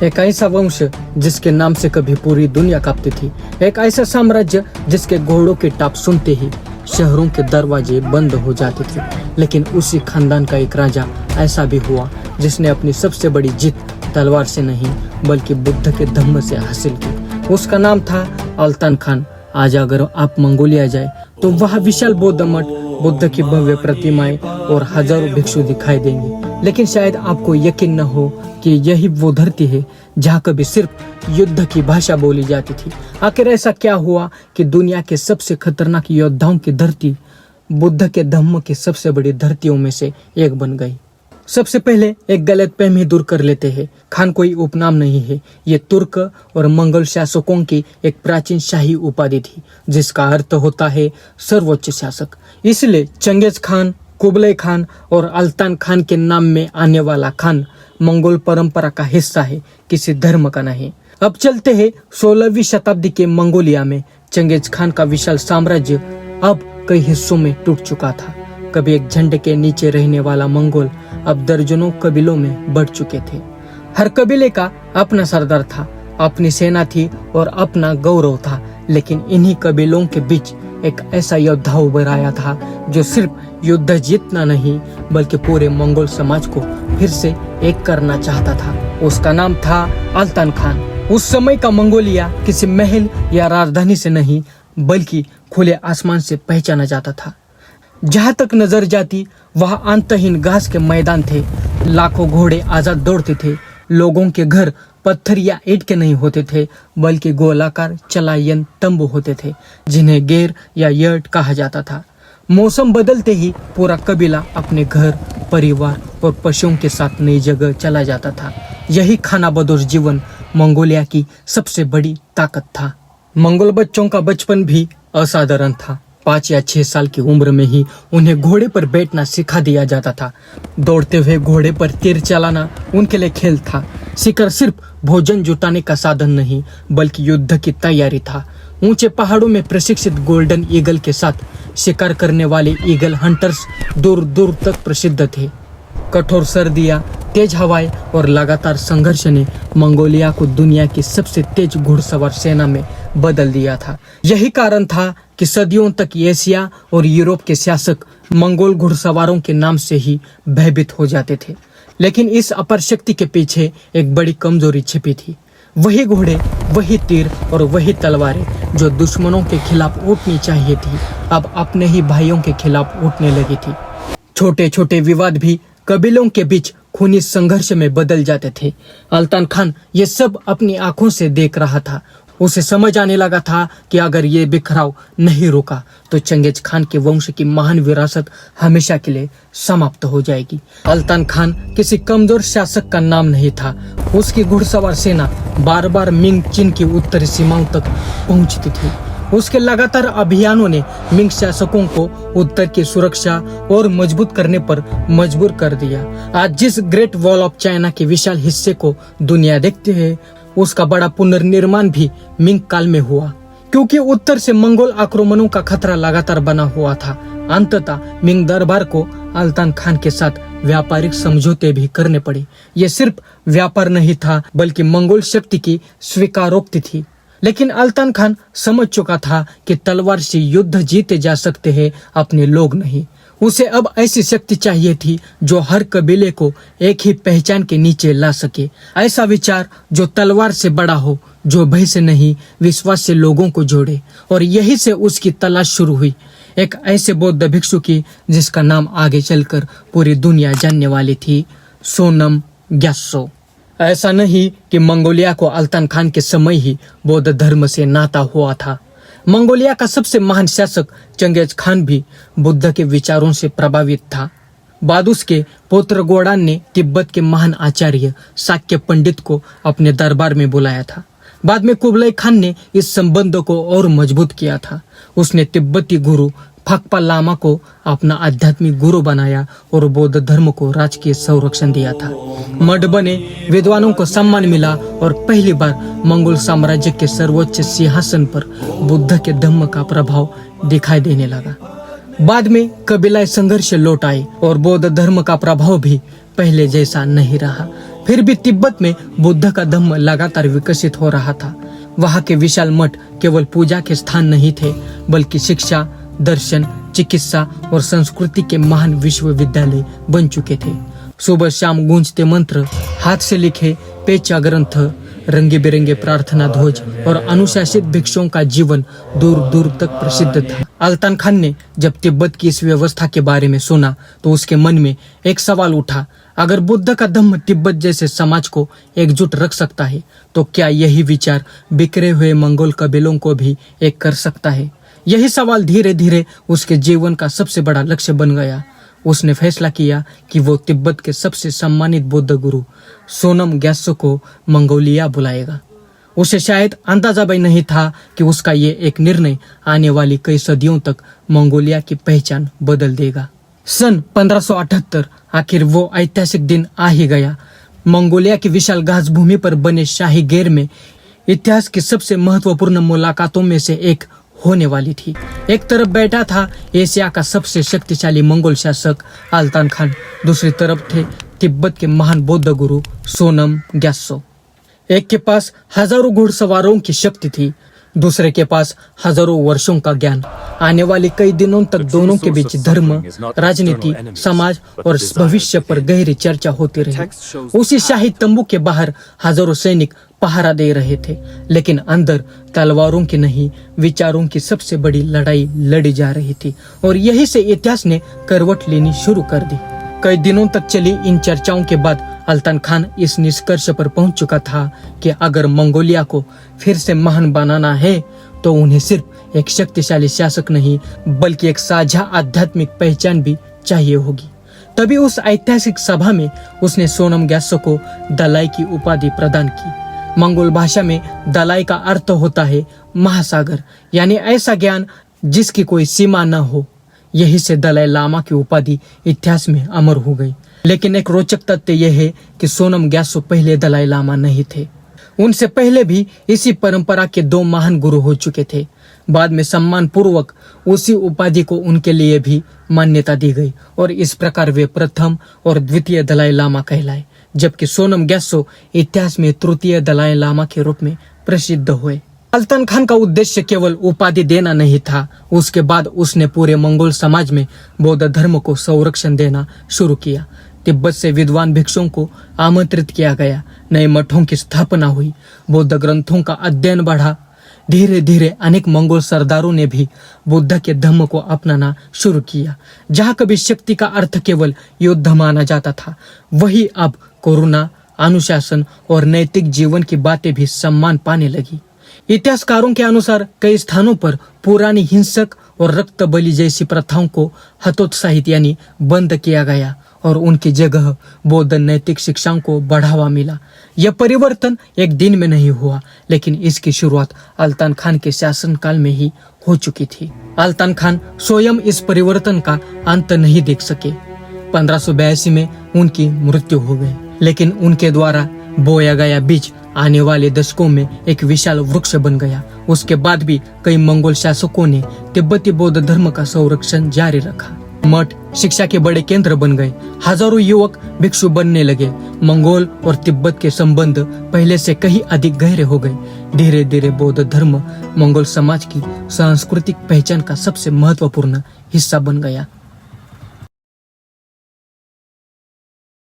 एक ऐसा वंश जिसके नाम से कभी पूरी दुनिया कांपती थी, एक ऐसा साम्राज्य जिसके घोड़ों की टाप सुनते ही शहरों के दरवाजे बंद हो जाते थे। लेकिन उसी खानदान का एक राजा ऐसा भी हुआ जिसने अपनी सबसे बड़ी जीत तलवार से नहीं बल्कि बुद्ध के धम्म से हासिल की। उसका नाम था अल्तान खान। आज अगर आप मंगोलिया जाए तो वहाँ विशाल बौद्ध मठ, बुद्ध की भव्य प्रतिमाएं और हजारों भिक्षु दिखाई देंगे। लेकिन शायद आपको यकीन न हो कि यही वो धरती है जहाँ कभी सिर्फ युद्ध की भाषा बोली जाती थी। आखिर ऐसा क्या हुआ कि दुनिया के सबसे खतरनाक योद्धाओं की धरती बुद्ध के धम्म की सबसे बड़ी धरतियों में से एक बन गई? सबसे पहले एक गलतफहमी दूर कर लेते हैं। खान कोई उपनाम नहीं है, ये तुर्क और मंगल शासकों की एक प्राचीन शाही उपाधि थी जिसका अर्थ होता है सर्वोच्च शासक। इसलिए चंगेज खान, कुबलई खान और अल्तान खान के नाम में आने वाला खान मंगोल परंपरा का हिस्सा है, किसी धर्म का नहीं। अब चलते हैं 16वीं शताब्दी के मंगोलिया में। चंगेज खान का विशाल साम्राज्य अब कई हिस्सों में टूट चुका था। कभी एक झंडे के नीचे रहने वाला मंगोल अब दर्जनों कबीलों में बढ़ चुके थे। हर कबीले का अपना सरदार था, अपनी सेना थी और अपना गौरव था। लेकिन इन्हीं कबीलों के बीच एक ऐसा योद्धा उभर आया था जो सिर्फ युद्ध जीतना नहीं बल्कि पूरे मंगोल समाज को फिर से एक करना चाहता था। उसका नाम था अल्तान खान। उस समय का मंगोलिया किसी महल या राजधानी से नहीं बल्कि खुले आसमान से पहचाना जाता था। जहाँ तक नजर जाती वहाँ अंतहीन घास के मैदान थे, लाखों घोड़े आजाद दौड़ते थे। लोगों के घर पत्थर या ईंट के नहीं होते थे बल्कि गोलाकार चलायन तंबू होते थे जिन्हें गेर या यर्ट कहा जाता था। मौसम बदलते ही पूरा कबीला अपने घर, परिवार और पशुओं के साथ नई जगह चला जाता था। यही खानाबदोश जीवन मंगोलिया की सबसे बड़ी ताकत था। मंगोल बच्चों का बचपन भी असाधारण था। 5 या 6 साल की उम्र में ही उन्हें घोड़े पर बैठना सिखा दिया जाता था। दौड़ते हुए घोड़े पर तीर चलाना उनके लिए खेल था। शिकार सिर्फ भोजन जुटाने का साधन नहीं बल्कि युद्ध की तैयारी था। ऊंचे पहाड़ों में प्रशिक्षित गोल्डन ईगल के साथ शिकार करने वाले ईगल हंटर्स दूर दूर तक प्रसिद्ध थे। कठोर सर्दियां, तेज हवाएं और लगातार संघर्ष ने मंगोलिया को दुनिया की सबसे तेज घुड़सवार सेना में बदल दिया था। यही कारण था कि सदियों तक एशिया और यूरोप के शासक मंगोल घुड़सवारों के नाम से ही भयभीत हो जाते थे। लेकिन इस अपार शक्ति के पीछे एक बड़ी कमजोरी छिपी थी। वही घोड़े, वही तीर और वही तलवारें जो दुश्मनों के खिलाफ उठनी चाहिए थी अब अपने ही भाइयों के खिलाफ उठने लगी थी। छोटे छोटे विवाद भी कबीलों के बीच खूनी संघर्ष में बदल जाते थे। अल्तान खान ये सब अपनी आंखों से देख रहा था। उसे समझ आने लगा था कि अगर ये बिखराव नहीं रुका तो चंगेज खान के वंश की महान विरासत हमेशा के लिए समाप्त हो जाएगी। अल्तान खान किसी कमजोर शासक का नाम नहीं था। उसकी घुड़सवार सेना बार बार मिंग चीन की उत्तरी सीमाओं तक पहुंचती थी। उसके लगातार अभियानों ने मिंग शासकों को उत्तर की सुरक्षा और मजबूत करने पर मजबूर कर दिया। आज जिस ग्रेट वॉल ऑफ चाइना के विशाल हिस्से को दुनिया देखती है उसका बड़ा पुनर्निर्माण भी मिंग काल में हुआ, क्योंकि उत्तर से मंगोल आक्रमणों का खतरा लगातार बना हुआ था। अंततः मिंग दरबार को अल्तान खान के साथ व्यापारिक समझौते भी करने पड़े। ये सिर्फ व्यापार नहीं था बल्कि मंगोल शक्ति की स्वीकारोक्ति थी। लेकिन अल्तान खान समझ चुका था कि तलवार से युद्ध जीते जा सकते हैं, अपने लोग नहीं। उसे अब ऐसी शक्ति चाहिए थी जो हर कबीले को एक ही पहचान के नीचे ला सके। ऐसा विचार जो तलवार से बड़ा हो, जो भय से नहीं विश्वास से लोगों को जोड़े। और यही से उसकी तलाश शुरू हुई, एक ऐसे बौद्ध भिक्षु की जिसका नाम आगे चलकर पूरी दुनिया जानने वाली थी, सोनम ग्यात्सो। ऐसा नहीं कि मंगोलिया को अल्तान खान के समय ही बौद्ध धर्म से नाता हुआ था। मंगोलिया का सबसे महान शासक चंगेज खान भी बुद्ध के विचारों से प्रभावित था। बाद उसके पुत्र गोडान ने तिब्बत के महान आचार्य शाक्य पंडित को अपने दरबार में बुलाया था। बाद में कुबलई खान ने इस संबंध को और मजबूत किया था। उसने तिब्बती गुरु फकपा लामा को अपना आध्यात्मिक गुरु बनाया और बौद्ध धर्म को राजकीय संरक्षण दिया था। मठ बने, विद्वानों को सम्मान मिला और पहली बार मंगोल साम्राज्य के सर्वोच्च सिंहासन पर बुद्ध के धम्म का प्रभाव दिखाई देने लगा। बाद में कबीलाई संघर्ष लौट आए और बौद्ध धर्म का प्रभाव भी पहले जैसा नहीं रहा। फिर भी तिब्बत में बुद्ध का धम्म लगातार विकसित हो रहा था। वहाँ के विशाल मठ केवल पूजा के स्थान नहीं थे, बल्कि शिक्षा, दर्शन, चिकित्सा और संस्कृति के महान विश्वविद्यालय बन चुके थे। सुबह शाम गूंजते मंत्र, हाथ से लिखे पेचा ग्रंथ, रंगे बिरंगे प्रार्थना ध्वज और अनुशासित भिक्षुओं का जीवन दूर दूर तक प्रसिद्ध था। अल्तान खान ने जब तिब्बत की इस व्यवस्था के बारे में सुना तो उसके मन में एक सवाल उठा, अगर बुद्ध का धम्म तिब्बत जैसे समाज को एकजुट रख सकता है तो क्या यही विचार बिखरे हुए मंगोल कबीलों को भी एक कर सकता है? यही सवाल धीरे धीरे उसके जीवन का सबसे बड़ा लक्ष्य बन गया। उसने फैसला किया कि वो तिब्बत के सबसे सम्मानित बौद्ध गुरु सोनम ग्यात्सो को मंगोलिया बुलाएगा। उसे शायद अंदाजा भी नहीं था कि उसका ये एक निर्णय आने वाली कई सदियों तक मंगोलिया की पहचान बदल देगा। सन 1578 आखिर वो ऐतिहासिक दिन आ ही गया। मंगोलिया की विशाल घास भूमि पर बने शाही गेर में इतिहास की सबसे महत्वपूर्ण मुलाकातों में से एक होने वाली थी। एक तरफ बैठा था एशिया का सबसे शक्तिशाली मंगोल शासक अल्तान खान, दूसरी तरफ थे तिब्बत के महान बौद्ध गुरु सोनम ग्यात्सो। एक के पास हजारों घुड़सवारों की शक्ति थी, दूसरे के पास हजारों वर्षों का ज्ञान। आने वाले कई दिनों तक दोनों के बीच धर्म, राजनीति, समाज और भविष्य पर गहरी चर्चा होती रही। उसी शाही तंबू के बाहर हजारों सैनिक पहरा दे रहे थे, लेकिन अंदर तलवारों की नहीं, विचारों की सबसे बड़ी लड़ाई लड़ी जा रही थी। और यही से इतिहास ने करवट लेनी शुरू कर दी। कई दिनों तक चली इन चर्चाओं के बाद अल्तान खान इस निष्कर्ष पर पहुंच चुका था कि अगर मंगोलिया को फिर से महान बनाना है तो उन्हें सिर्फ एक शक्तिशाली शासक नहीं, बल्कि एक साझा आध्यात्मिक पहचान भी चाहिए होगी। तभी उस ऐतिहासिक सभा में उसने सोनम ग्यात्सो को दलाई की उपाधि प्रदान की। मंगोल भाषा में दलाई का अर्थ होता है महासागर, यानी ऐसा ज्ञान जिसकी कोई सीमा न हो। यही से दलाई लामा की उपाधि इतिहास में अमर हो गई। लेकिन एक रोचक तथ्य यह है कि सोनम ग्यात्सो पहले दलाई लामा नहीं थे। उनसे पहले भी इसी परंपरा के 2 महान गुरु हो चुके थे। बाद में सम्मान पूर्वक उसी उपाधि को उनके लिए भी मान्यता दी गई और इस प्रकार वे प्रथम और द्वितीय दलाई लामा कहलाए, जबकि सोनम ग्यात्सो इतिहास में तृतीय दलाई लामा के रूप में प्रसिद्ध हुए। अल्तान खान का उद्देश्य केवल उपाधि देना नहीं था। उसके बाद उसने पूरे मंगोल समाज में बौद्ध धर्म को संरक्षण देना शुरू किया। तिब्बत से विद्वान भिक्षुओं को आमंत्रित किया गया, नए मठों की स्थापना हुई, बौद्ध ग्रंथों का अध्ययन बढ़ा। धीरे धीरे अनेक मंगोल सरदारों ने भी बुद्ध के धम्म को अपनाना शुरू किया। जहाँ कभी शक्ति का अर्थ केवल युद्ध माना जाता था, वही अब करुणा, अनुशासन और नैतिक जीवन की बातें भी सम्मान पाने लगी। इतिहासकारों के अनुसार कई स्थानों पर पुरानी हिंसक और रक्त बलि जैसी प्रथाओं को हतोत्साहित यानी बंद किया गया और उनकी जगह बौद्ध नैतिक शिक्षाओं को बढ़ावा मिला। यह परिवर्तन एक दिन में नहीं हुआ, लेकिन इसकी शुरुआत अल्तान खान के शासनकाल में ही हो चुकी थी। अल्तान खान स्वयं इस परिवर्तन का अंत नहीं देख सके। 1582 में उनकी मृत्यु हो गई, लेकिन उनके द्वारा बोया गया बीज आने वाले दशकों में एक विशाल वृक्ष बन गया। उसके बाद भी कई मंगोल शासकों ने तिब्बती बौद्ध धर्म का संरक्षण जारी रखा। मठ शिक्षा के बड़े केंद्र बन गए, हजारों युवक भिक्षु बनने लगे। मंगोल और तिब्बत के संबंध पहले से कहीं अधिक गहरे हो गए। धीरे धीरे बौद्ध धर्म मंगोल समाज की सांस्कृतिक पहचान का सबसे महत्वपूर्ण हिस्सा बन गया।